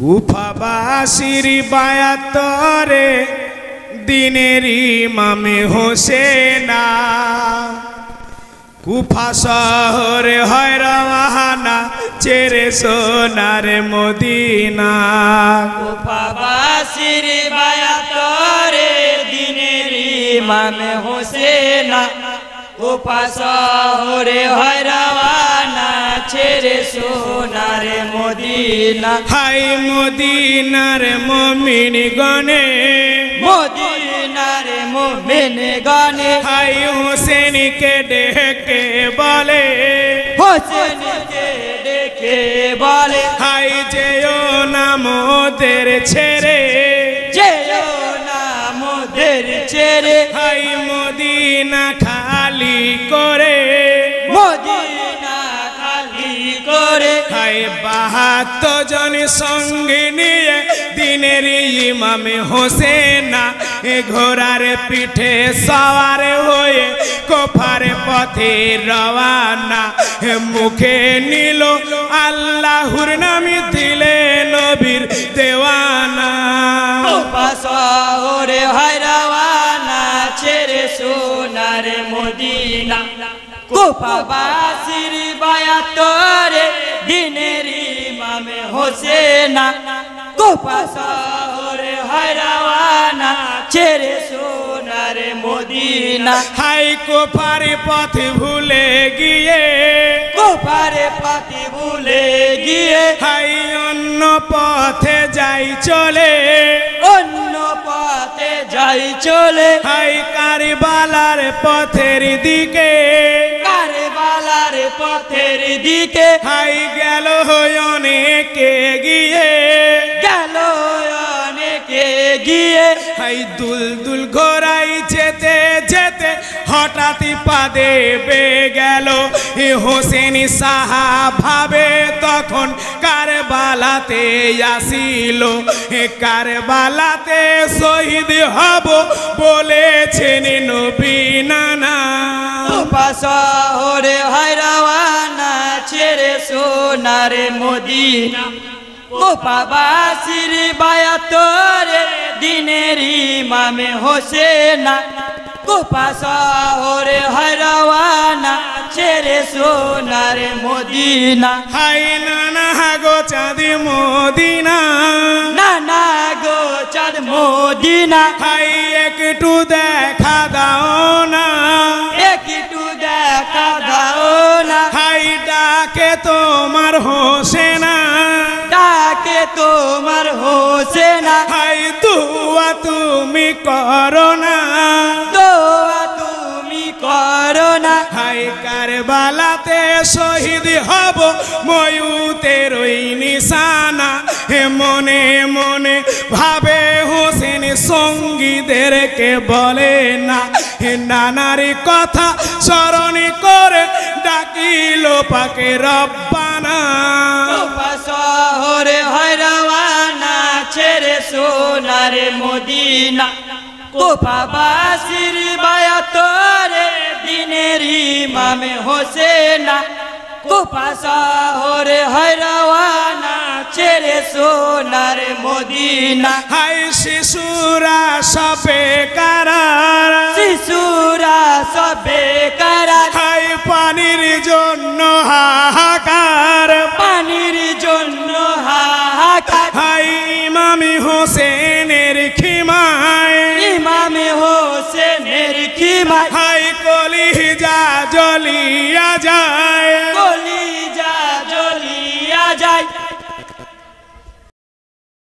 কুফাবাসীর বায়াতরে দিনের ইমামে হোসেনা কুফা শহরে হয় রওয়ানা ছেড়ে সোনার মদিনা কুফাবাসীর বায়াতরে দিনের ইমামে হোসেনা কুফা শহরে হয় রওয়ানা ছেড়ে সোনার মদিনা হাই মদিনার মুমিন গনে মদিনার মুমিন গনে হাই হোসেনকে ডেকে বলে হোসেনকে ডেকে বলে হাই যেও না মোদের ছেড়ে যেও না মোদের ছেড়ে হাই মদিনা খালি করে মদিনা খালি করে হাই ৭২ জন সঙ্গে নিয়ে দিনের ইমামে হোসেনা ঘোড়ার পিঠে সওয়ার হয়ে কুফার পথে রওয়ানা মুখে নিল আল্লাহর নাম দিলে নবীর দেওয়ানা কুফা শহরে হয় রওয়ানা ছেড়ে সোনার মদিনা কুফাবাসীর বায়াতরে দিনের ইমামে হোসেনা কুফা শহরে হয় রওয়ানা ছেড়ে সোনার মদিনা হাই কুফার পথ ভুলে গিয়ে কুফার পথে ভুলে গিয়ে হাই অন্য পথে যাই চলে অন্য পথে যাই চলে হাই কারবালার পথের দিকে কারবালার পথের দিকে হাই গেল অনেকে গিয়ে গেল অনেকে গিয়ে হাই দুলদুল ঘোড়াই যেতে যেতে হঠাৎ পা দেবে গেল হোসেন সাহা ভাবে তখন কারবালাতে আসিল কারবালাতে শহীদ হব বলেছেন নবী নানা কুফা শহরে হয় রওয়ানা ছেড়ে সোনার মদিনা কুফাবাসীর বায়াতরে দিনের ইমামে হোসেনা কুফা শহরে হয় রওয়ানা ছেড়ে সোনার মদিনা হাই নানা গো চাঁদ মদিনা নানা গো চাঁদ মদিনা হাই একটু দেখা দাও না একটু দেখা দাও না হাই ডাকে তোমার হোসেনা ডাকে তোমার হোসেনা হাই দুয়া তুমি করো না দোয়া তুমি করো না হাই কারবালাতে শহীদ হব ময়ূতের ওই নিশানা হে মনে মনে ভাবে হোসেন সঙ্গীদেরকে বলে না হে নানার কথা স্মরণ করে ডাকিল পাকে রব্বানা কুফা শহরে হয় রওয়ানা ছেড়ে সোনার মদিনা কুফাবাসীর বায়াতরে দিনের ইমামে হোসেনা কুফা শহরে হয় রওয়ানা ছেড়ে সোনার মদিনা হাই শিশুরা সবে কারার শিশুরা সবে কারা হাই পানির জন্য হাহাকার পানির জন্য হাহাকার হাই ইমামি হোসেনের খিমায় ইমামে হোসেনের খিমায় হাই কলিজা জ্বলিয়া যায়